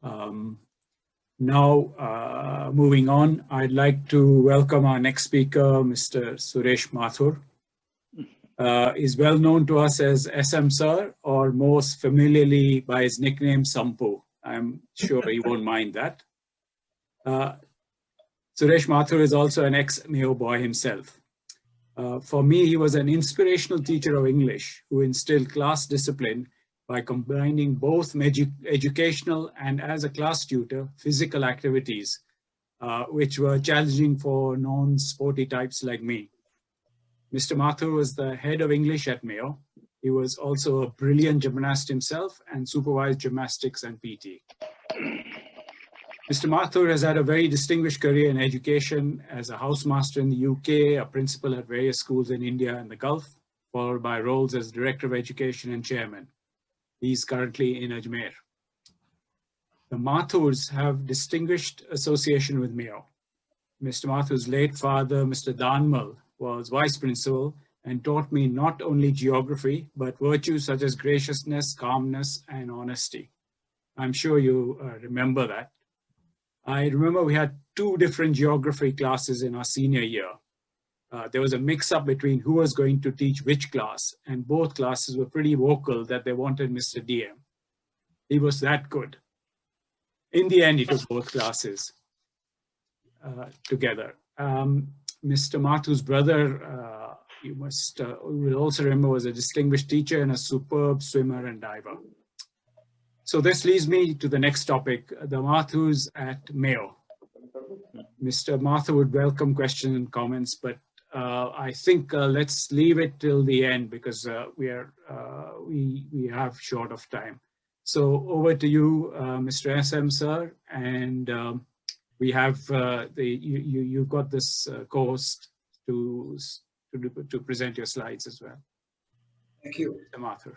Um, Moving on, I'd like to welcome our next speaker, Mr. Suresh Mathur. Is well known to us as SM Sir, or most familiarly by his nickname Sampu. I'm sure he won't mind that. Suresh Mathur is also an ex-Mayo boy himself. For me, he was an inspirational teacher of English who instilled class discipline by combining both educational and, as a class tutor, physical activities, which were challenging for non-sporty types like me. Mr. Mathur was the head of English at Mayo. He was also a brilliant gymnast himself and supervised gymnastics and PT. Mr. Mathur has had a very distinguished career in education as a housemaster in the UK, a principal at various schools in India and the Gulf, followed by roles as Director of Education and Chairman. He's currently in Ajmer. The Mathurs have distinguished association with Mayo. Mr. Mathur's late father, Mr. Danmal, was vice principal and taught me not only geography, but virtues such as graciousness, calmness, and honesty. I'm sure you remember that. I remember we had two different geography classes in our senior year. There was a mix-up between who was going to teach which class, and both classes were pretty vocal that they wanted Mr. DM. He was that good. In the end, he took both classes together. Mr. Mathur's brother, you will also remember, was a distinguished teacher and a superb swimmer and diver. So this leads me to the next topic, the Mathurs at Mayo. Mr. Mathur would welcome questions and comments, but I think let's leave it till the end because we have short of time. So over to you, Mr. SM Sir, and we have you've got this co-host to present your slides as well. Thank you, Mr. Mathur.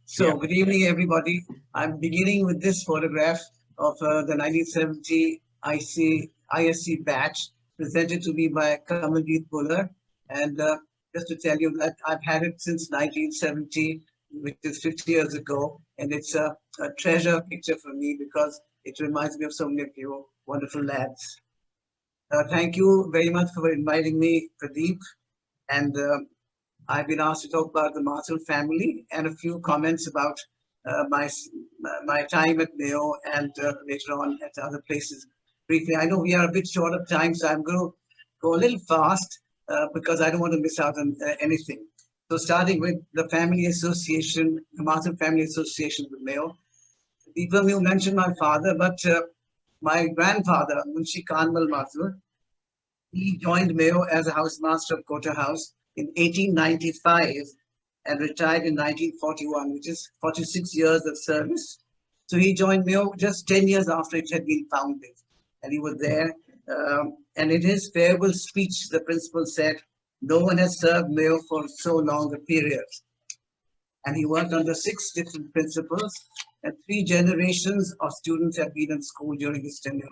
So, good evening, everybody. I'm beginning with this photograph of the 1970 ISC batch presented to me by Kamaljeet Buller. And just to tell you that I've had it since 1970, which is 50 years ago. And it's a treasure picture for me because it reminds me of so many of you wonderful lads. Thank you very much for inviting me, Pradeep. And I've been asked to talk about the Mathur family and a few comments about my time at Mayo and later on at other places. Briefly, I know we are a bit short of time, so I'm going to go a little fast because I don't want to miss out on anything. So starting with the family association, the Mathur family association with Mayo. People you mentioned my father, but my grandfather, Munshi Kanwal Mathur, he joined Mayo as a housemaster of Kota House in 1895 and retired in 1941, which is 46 years of service. So he joined Mayo just 10 years after it had been founded. And he was there. And in his farewell speech, the principal said, "No one has served Mayo for so long a period." And he worked under 6 different principals, and 3 generations of students had been in school during his tenure.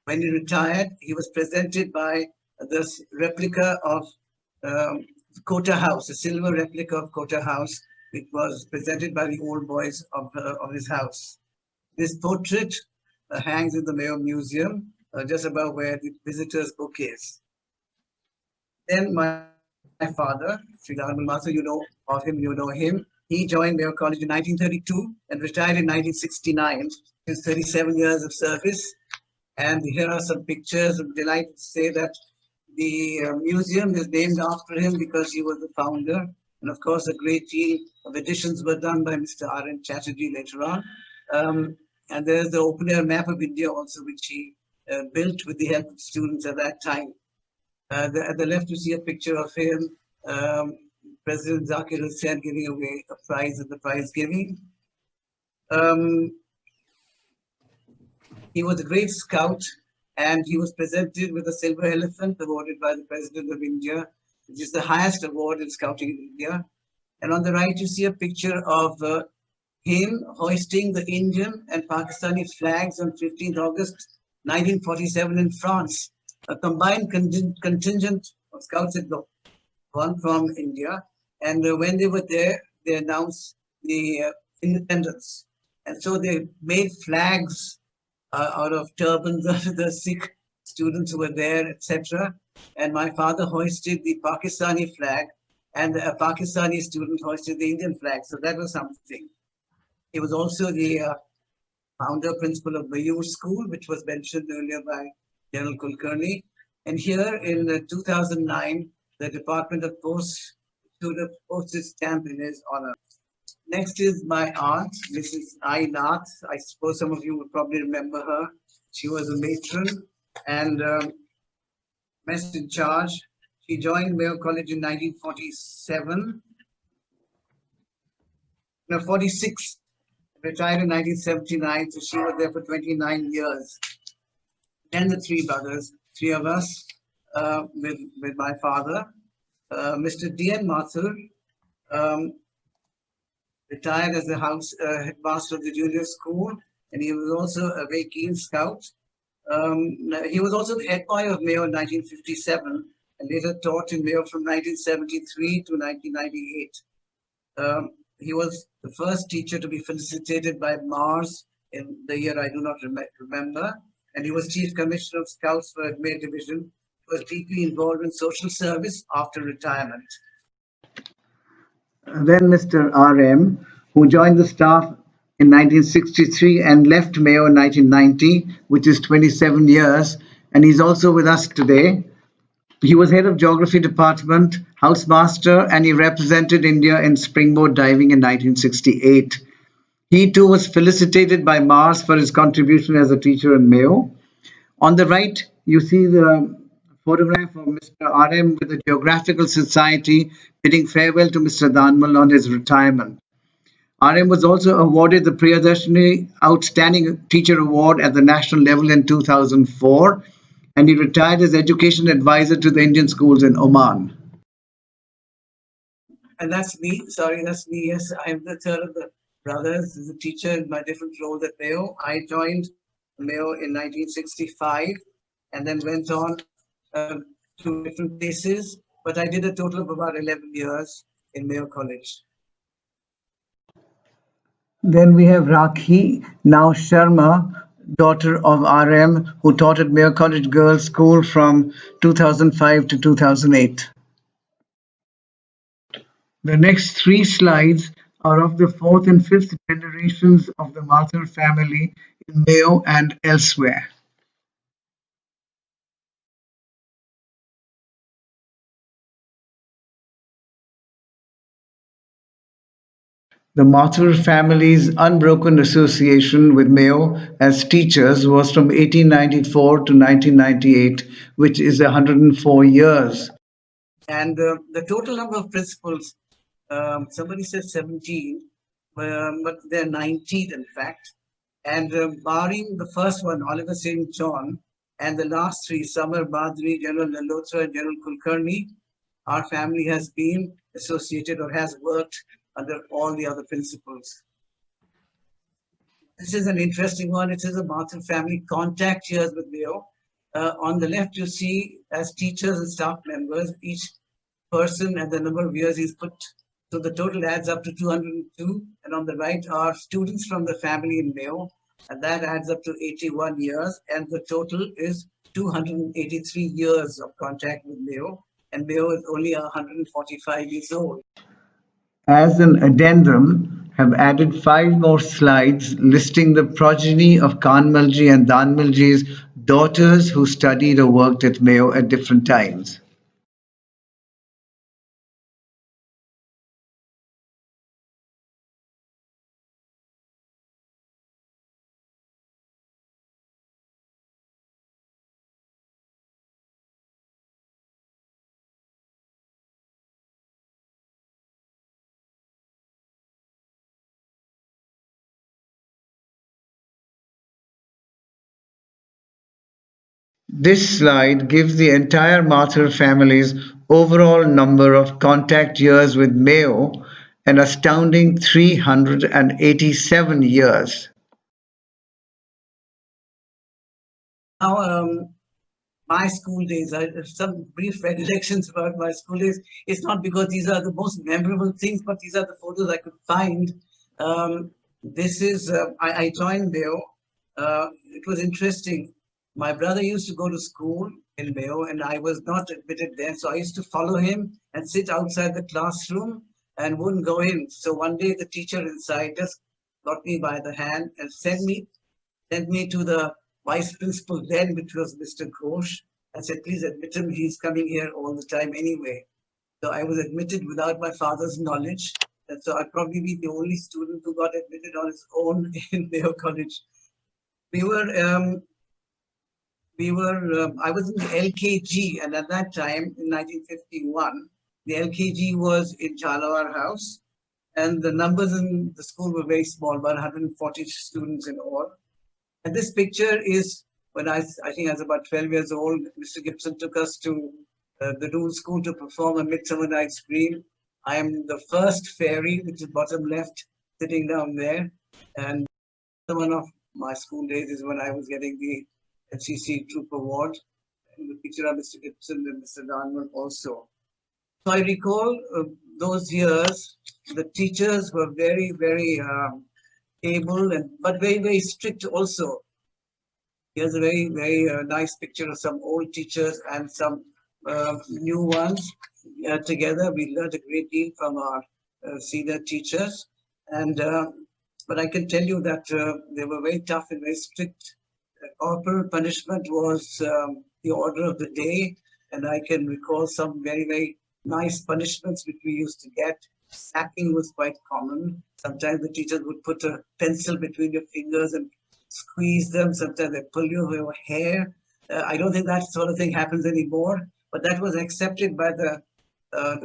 When he retired, he was presented by this replica of Kota House, a silver replica of Kota House, which was presented by the old boys of his house. This portrait hangs in the Mayo Museum, just above where the visitors' book is. Then my father, Sri Dharmal Mathur, you know of him, you know him. He joined Mayo College in 1932 and retired in 1969. His 37 years of service. And here are some pictures. I'm delighted to say that the museum is named after him because he was the founder. And of course, a great deal of additions were done by Mr. R.N. Chatterjee later on. And there's the open-air map of India also, which he built with the help of students at that time. At the left, you see a picture of him, President Zakir Hussain giving away a prize at the prize giving. He was a great scout, and he was presented with a silver elephant awarded by the President of India, which is the highest award in scouting in India. And on the right, you see a picture of him hoisting the Indian and Pakistani flags on 15th August 1947 in France. A combined contingent of scouts had one from India. And when they were there, they announced the independence. And so they made flags out of turbans of the Sikh students who were there, etc. And my father hoisted the Pakistani flag, and a Pakistani student hoisted the Indian flag. So that was something. He was also the founder principal of Mayo School, which was mentioned earlier by General Kulkarni. And here in 2009, the Department of Post issued a postage stamp in his honor. Next is my aunt, Mrs. I. Nath. I suppose some of you would probably remember her. She was a matron and mess in charge. She joined Mayo College in 1947. No, 46. Retired in 1979, so she was there for 29 years. Then the three brothers, three of us, with my father, Mr. D.N. Mathur, um, retired as the house headmaster of the junior school, and he was also a very keen scout. He was also the head boy of Mayo in 1957, and later taught in Mayo from 1973 to 1998. He was the first teacher to be felicitated by Mars in the year I do not remember, and he was chief commissioner of Scouts for Admir Division. He was deeply involved in social service after retirement. Then Mr. R.M., who joined the staff in 1963 and left Mayo in 1990, which is 27 years, and he's also with us today. He was head of geography department, housemaster, and he represented India in springboard diving in 1968. He too was felicitated by Mars for his contribution as a teacher in Mayo. On the right, you see the photograph of Mr. RM with the Geographical Society bidding farewell to Mr. Danmal on his retirement. RM was also awarded the Priyadarshini Outstanding Teacher Award at the national level in 2004, and he retired as education advisor to the Indian schools in Oman. And that's me. Sorry, that's me. Yes, I'm the third of the brothers as a teacher in my different roles at Mayo. I joined Mayo in 1965 and then went on to different places, but I did a total of about 11 years in Mayo College. Then we have Rakhi, now Sharma, daughter of RM, who taught at Mayo College Girls' School from 2005 to 2008. The next three slides are of the fourth and fifth generations of the Mathur family in Mayo and elsewhere. The Mathur family's unbroken association with Mayo as teachers was from 1894 to 1998, which is 104 years. And the total number of principals, somebody said 17, but they're 19 in fact. And barring the first one, Oliver St. John, and the last three, Samar Badri, General Lalhotra, and General Kulkarni, our family has been associated or has worked under all the other principals. This is an interesting one. It is a Mathur family contact years with Mayo. On the left, you see as teachers and staff members, each person and the number of years he's put. So the total adds up to 202. And on the right are students from the family in Mayo, and that adds up to 81 years. And the total is 283 years of contact with Mayo. And Mayo is only 145 years old. As an addendum, have added 5 more slides listing the progeny of Kanmalji and Danmalji's daughters who studied or worked at Mayo at different times. This slide gives the entire Mathur family's overall number of contact years with Mayo, an astounding 387 years. Now, my school days. I have some brief recollections about my school days. It's not because these are the most memorable things, but these are the photos I could find. This is, I joined Mayo. It was interesting. My brother used to go to school in Mayo, and I was not admitted there. So I used to follow him and sit outside the classroom and wouldn't go in. So one day the teacher inside just got me by the hand and sent me to the vice principal then, which was Mr. Ghosh, and said, please admit him. He's coming here all the time anyway. So I was admitted without my father's knowledge. And so I'd probably be the only student who got admitted on his own in Mayo College. We were, I was in the LKG, and at that time, in 1951, the LKG was in Jhalawar House, and the numbers in the school were very small, about 140 students in all. And this picture is when I think I was about 12 years old. Mr. Gibson took us to the Doon School to perform a Midsummer Night's Dream. I am the first fairy, which is bottom left, sitting down there. And one of my school days is when I was getting the FCC Troop Award. And the picture of Mr. Gibson and Mr. Darnwell also. So I recall those years, the teachers were very, very able, but very, very strict also. Here's a very, very nice picture of some old teachers and some new ones together. We learned a great deal from our senior teachers. And but I can tell you that they were very tough and very strict. Corporal punishment was the order of the day. And I can recall some very, very nice punishments which we used to get. Sacking was quite common. Sometimes the teachers would put a pencil between your fingers and squeeze them. Sometimes they pull your hair. I don't think that sort of thing happens anymore, but that was accepted by the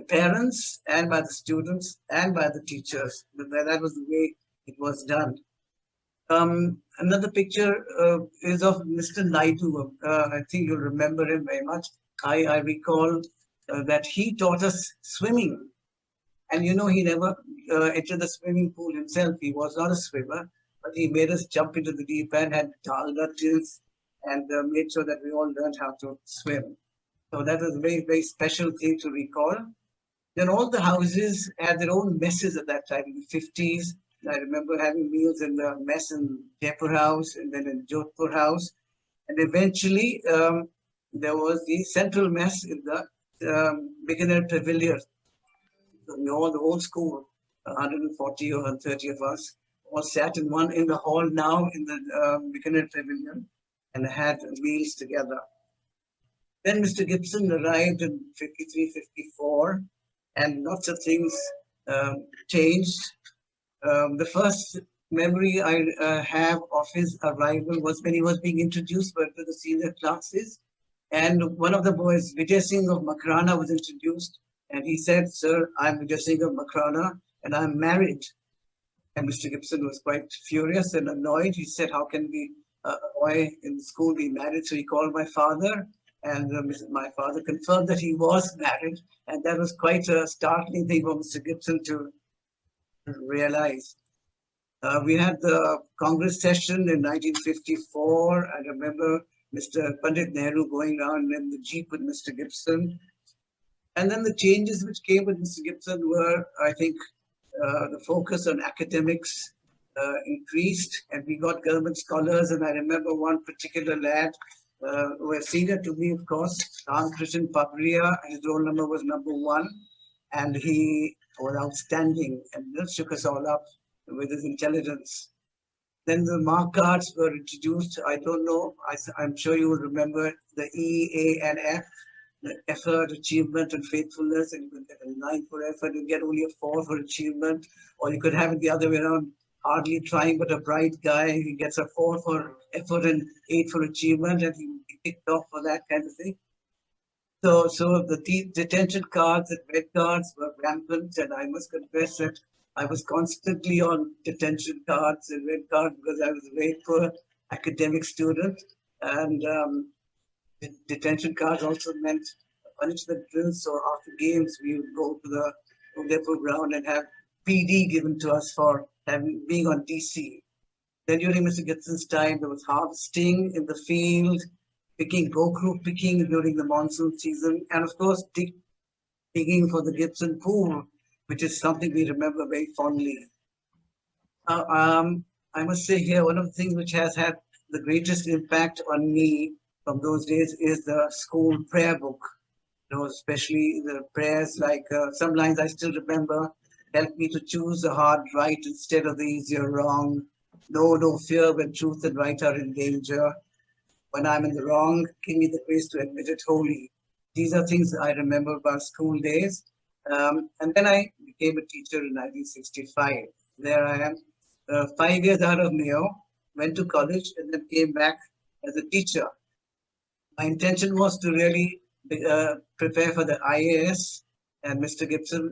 parents and by the students and by the teachers. That was the way it was done. Another picture is of Mr. Naidu. I think you'll remember him very much. I recall that he taught us swimming. And you know, he never entered the swimming pool himself. He was not a swimmer, but he made us jump into the deep end, had dalga tilts, and made sure that we all learned how to swim. So that was a very, very special thing to recall. Then all the houses had their own messes at that time in the 50s. I remember having meals in the mess in Jaipur House and then in Jodhpur House. And eventually, there was the central mess in the beginner pavilion. All the whole school, 140 or 130 of us, all sat in the hall now in the beginner pavilion and had meals together. Then Mr. Gibson arrived in 53, 54, and lots of things changed. The first memory I have of his arrival was when he was being introduced to the senior classes. And one of the boys, Vijay Singh of Makrana, was introduced. And he said, sir, I'm Vijay Singh of Makrana, and I'm married. And Mr. Gibson was quite furious and annoyed. He said, how can a boy in school be married? So he called my father, and my father confirmed that he was married. And that was quite a startling thing for Mr. Gibson to realize. We had the Congress session in 1954. I remember Mr. Pandit Nehru going around in the Jeep with Mr. Gibson. And then the changes which came with Mr. Gibson were, I think, the focus on academics increased, and we got government scholars. And I remember one particular lad who was senior to me, of course, Ram Krishan Papriya. His roll number was number 1, and he was outstanding and just shook us all up with his intelligence. Then the mark cards were introduced. I don't know, I'm sure you will remember the E, A, and F. The effort, achievement, and faithfulness, and you could get a 9 for effort, you get only a 4 for achievement, or you could have it the other way around, hardly trying but a bright guy, he gets a 4 for effort and 8 for achievement, and he will be picked off for that kind of thing. So the detention cards and red cards were rampant, and I must confess that I was constantly on detention cards and red cards because I was a very poor academic student, and detention cards also meant punishment drills. So after games, we would go to the Udaipur ground and have PD given to us for being on DC. Then during Mr. Gibson's time, there was harvesting in the field. picking, go-crew picking during the monsoon season, and of course, digging for the Gibson pool, which is something we remember very fondly. Uh, um, I must say here, one of the things which has had the greatest impact on me from those days is the school prayer book. Especially the prayers like some lines I still remember. Help me to choose the hard right instead of the easier wrong. No fear when truth and right are in danger. When I'm in the wrong, give me the grace to admit it wholly. These are things I remember about school days. And then I became a teacher in 1965. There I am, 5 years out of Mayo, went to college and then came back as a teacher. My intention was to really prepare for the IAS, and Mr. Gibson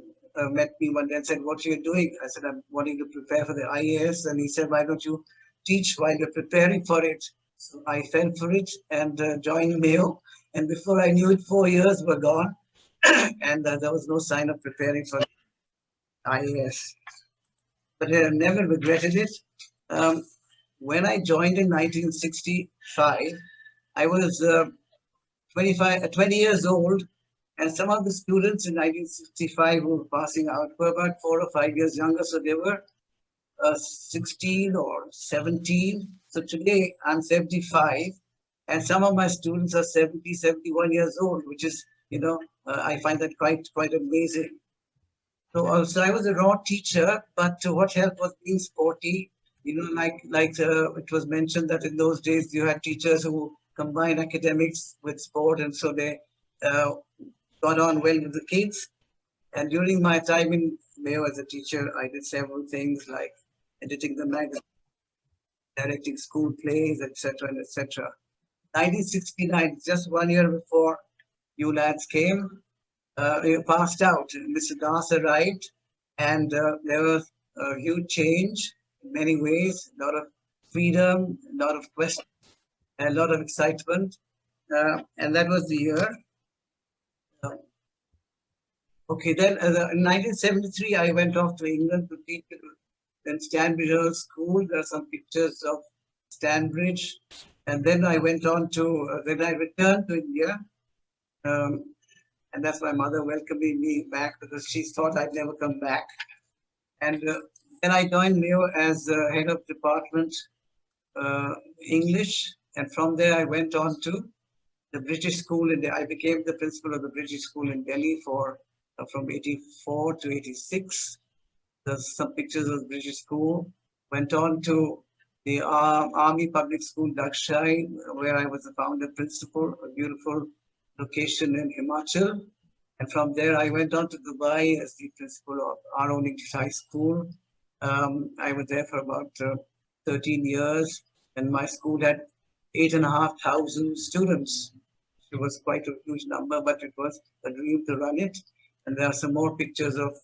met me one day and said, "What are you doing?" I said, "I'm wanting to prepare for the IAS," and he said, "Why don't you teach while you're preparing for it?" So I fell for it and joined Mayo, and before I knew it, 4 years were gone, and there was no sign of preparing for IAS. But I never regretted it. Um, when I joined in 1965, I was 20 years old, and some of the students in 1965 who were passing out were about 4 or 5 years younger, so they were 16 or 17. So today I'm 75, and some of my students are 70, 71 years old, which is, I find that quite amazing. So also I was a raw teacher, but what helped was being sporty. It was mentioned that in those days you had teachers who combined academics with sport, and so they uh, got on well with the kids. And during my time in Mayo as a teacher, I did several things like editing the magazine, directing school plays, etc., and etc. 1969, just 1 year before you lads came, you passed out. Mr. Das arrived, and there was a huge change in many ways, a lot of freedom, a lot of questions, a lot of excitement. And that was the year. Okay, then in 1973, I went off to England to teach in Stanbridge School. There are some pictures of Stanbridge. And then I went on to, then I returned to India. And that's my mother welcoming me back because she thought I'd never come back. And then I joined Mayo as head of department English. And from there, I went on to the British School. I became the principal of the British School in Delhi for from 84 to 86. There's some pictures of the British School. Went on to the Army Public School, Dakshai, where I was the founder principal, a beautiful location in Himachal. And from there, I went on to Dubai as the principal of our own English high school. I was there for about 13 years, and my school had 8,500 students. It was quite a huge number, but it was a dream to run it. And there are some more pictures of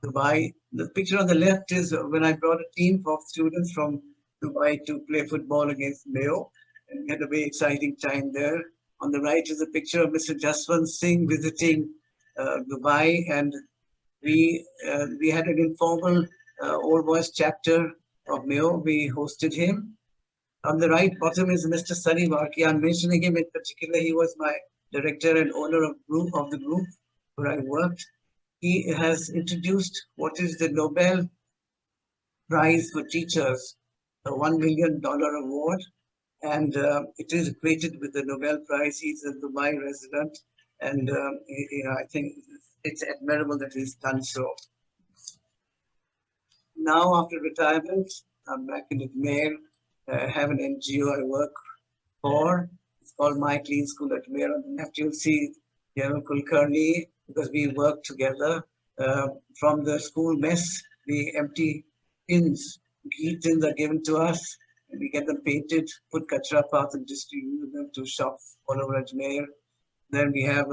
Dubai. The picture on the left is when I brought a team of students from Dubai to play football against Mayo, and we had a very exciting time there. On the right is a picture of Mr. Jaswant Singh visiting Dubai, and we had an informal old boys chapter of Mayo. We hosted him. On the right bottom is Mr. Sunny Varki. I'm mentioning him in particular. He was my director and owner of the group where I worked. He has introduced what is the Nobel Prize for Teachers, a $1 million award, and it is equated with the Nobel Prize. He's a Dubai resident, and I think it's admirable that he's done so. Now, after retirement, I'm back in Ajmer. I have an NGO I work for. It's called My Clean School at Mayo. On the left, you'll see Kulkarni, because we work together. From the school mess, the empty tins, ghee tins are given to us, and we get them painted, put kachra path and distribute them to shops all over Ajmer. Then we have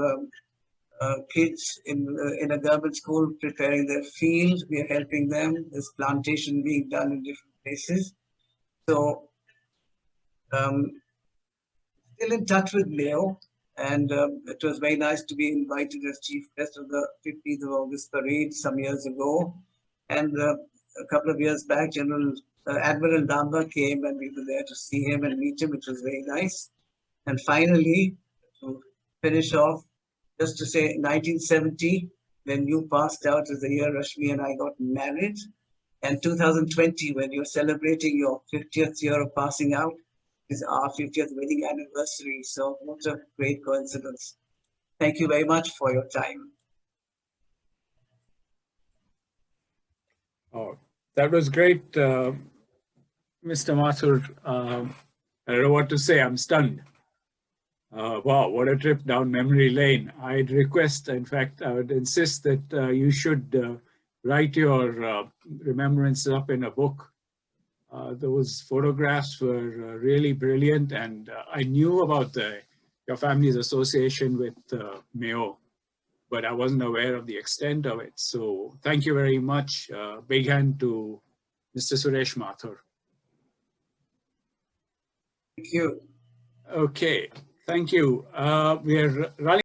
kids in a government school preparing their field. We are helping them. There's plantation being done in different places. So still in touch with Mayo, and it was very nice to be invited as chief guest of the 15th of August parade some years ago. And a couple of years back, General Admiral Damba came and we were there to see him and meet him, which was very nice. And finally, to finish off, just to say 1970, when you passed out, is the year Rashmi and I got married. And 2020, when you're celebrating your 50th year of passing out, is our 50th wedding anniversary. So what a great coincidence. Thank you very much for your time. Oh, that was great, Mr. Mathur. I don't know what to say. I'm stunned. Wow, what a trip down memory lane. I'd request, in fact, I would insist that you should write your remembrances up in a book. Those photographs were really brilliant, and I knew about your family's association with Mayo, but I wasn't aware of the extent of it. So thank you very much. Big hand to Mr. Suresh Mathur. Thank you. Okay, thank you. We are running